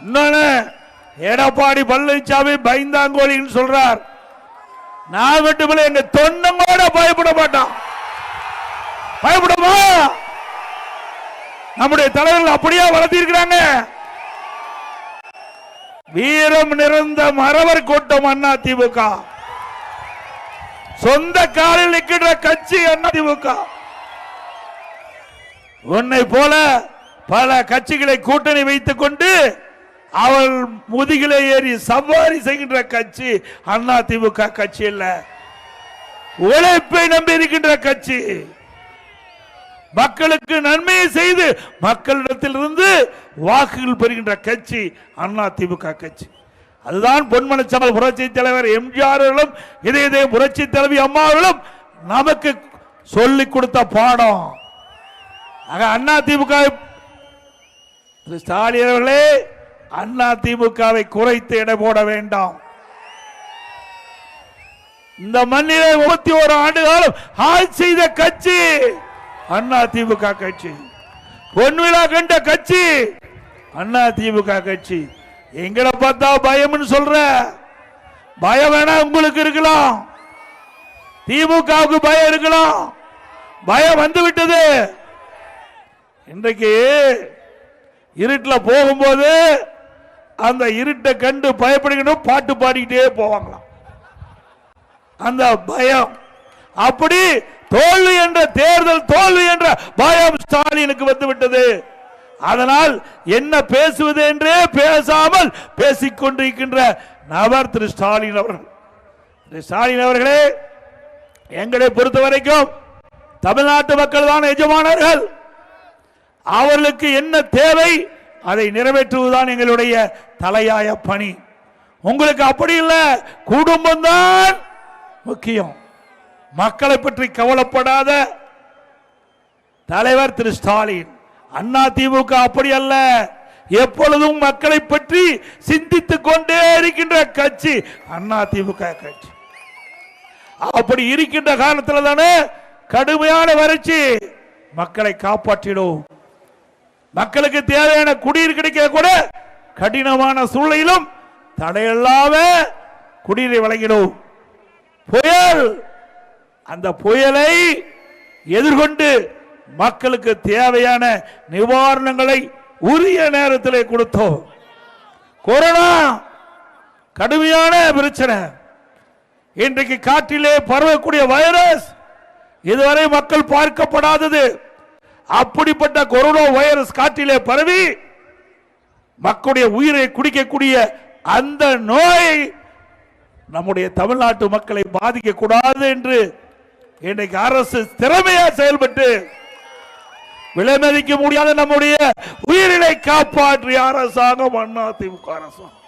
இன்னொன்னு எடப்பாடி பழனிசாமி பயந்தாங்கோலின்னு சொல்றார். நான் மட்டுமில்லை, எங்க தொண்டங்களோட பயப்பட மாட்டான். பயப்படுமா? நம்முடைய தலைவர்கள் அப்படியே வளர்த்திருக்கிறாங்க. வீரம் நிறைந்த மறவர் கூட்டம் அண்ணா திமுக. சொந்த காலில் நிற்கின்ற கட்சி அண்ணா திமுக. உன்னை போல பல கட்சிகளை கூட்டணி வைத்துக் கொண்டு அவள் முதுகிலே ஏறி சவாரி செய்கின்ற கட்சி அண்ணா திமுக கட்சி இல்ல. உழைப்பை நம்பி இருக்கின்ற கட்சி, மக்களுக்கு நன்மையை செய்து மக்களிடத்திலிருந்து வாக்குகள் பெறுகின்ற கட்சி அண்ணா திமுக கட்சி. அதுதான் பொன்மனச்செம்மல் புரட்சி தலைவர் எம்ஜிஆர் அவர்களும் இதே புரட்சி தலைவி அம்மா அவர்களும் நமக்கு சொல்லிக் கொடுத்த பாடம். அண்ணா திமுக ஸ்டாலின் அவர்களே, அண்ணா திமுகவை குறைத்து எடை போட வேண்டாம். இந்த மண்ணிலே 31 ஆண்டு காலம் ஆட்சி செய்த கட்சி அண்ணா திமுக கட்சி. பொன்விழா கண்ட கட்சி அண்ணா திமுக கட்சி. எங்களை பார்த்தா பயம்னு சொல்ற, பயம் வேணா உங்களுக்கு இருக்கலாம், திமுகவுக்கு பயம் இருக்கலாம். பயம் வந்து விட்டது. இன்றைக்கு இருட்டில் போகும்போது அந்த இருட்டை கண்டு பயப்படுகணும், பாட்டு பாடிக்கிட்டே போவாங்களாம். அந்த பயம், அப்படி தோல்வி என்ற தேர்தல் தோல்வி என்ற பயம் ஸ்டாலினுக்கு வந்துவிட்டது. அதனால் என்ன பேசுவது என்றே பேசாமல் பேசிக்கொண்டிருக்கின்ற நபர் திரு ஸ்டாலின் அவர்கள். திரு ஸ்டாலின் அவர்களே, எங்களை பொறுத்த வரைக்கும் தமிழ்நாட்டு மக்கள் தான் எஜமானர்கள். அவர்களுக்கு என்ன தேவை அதை நிறைவேற்றுவதுதான் எங்களுடைய தலையாய பணி. உங்களுக்கு அப்படி இல்லை, குடும்பம் தான் முக்கியம். மக்களை பற்றி கவலைப்படாத தலைவர் திரு ஸ்டாலின். அண்ணா திமுக அப்படி அல்ல, எப்பொழுதும் மக்களை பற்றி சிந்தித்துக் கொண்டே இருக்கின்ற கட்சி அண்ணா திமுக கட்சி. அப்படி இருக்கின்ற காரணத்தில் தானே கடுமையான வறட்சி. மக்களை காப்பாற்றிடும், மக்களுக்கு தேவையான குடிநீர் கிடைக்க கூட கடினமான சூழ்நிலையிலும் தடையில்லாம குடிநீரை வழங்கிடும். புயல், அந்த புயலை எதிர்கொண்டு மக்களுக்கு தேவையான நிவாரணங்களை உரிய நேரத்தில் கொடுத்தோம். கொரோனா கடுமையான பிரச்சனை. இன்றைக்கு காற்றிலே பரவக்கூடிய வைரஸ் இதுவரை மக்கள் பார்க்கப்படாதது. அப்படிப்பட்ட கொரோனா வைரஸ் காற்றிலே பரவி மக்களுடைய உயிரை குடிக்கக்கூடிய அந்த நோய் நம்முடைய தமிழ்நாட்டு மக்களை பாதிக்க கூடாது என்று இன்றைக்கு அரசு திறமையா செயல்பட்டு விலைமதிக்க முடியாத நம்முடைய உயிரினை காப்பாற்றிய அரசாங்கம் அண்ணா திமுக அரசாங்கம்.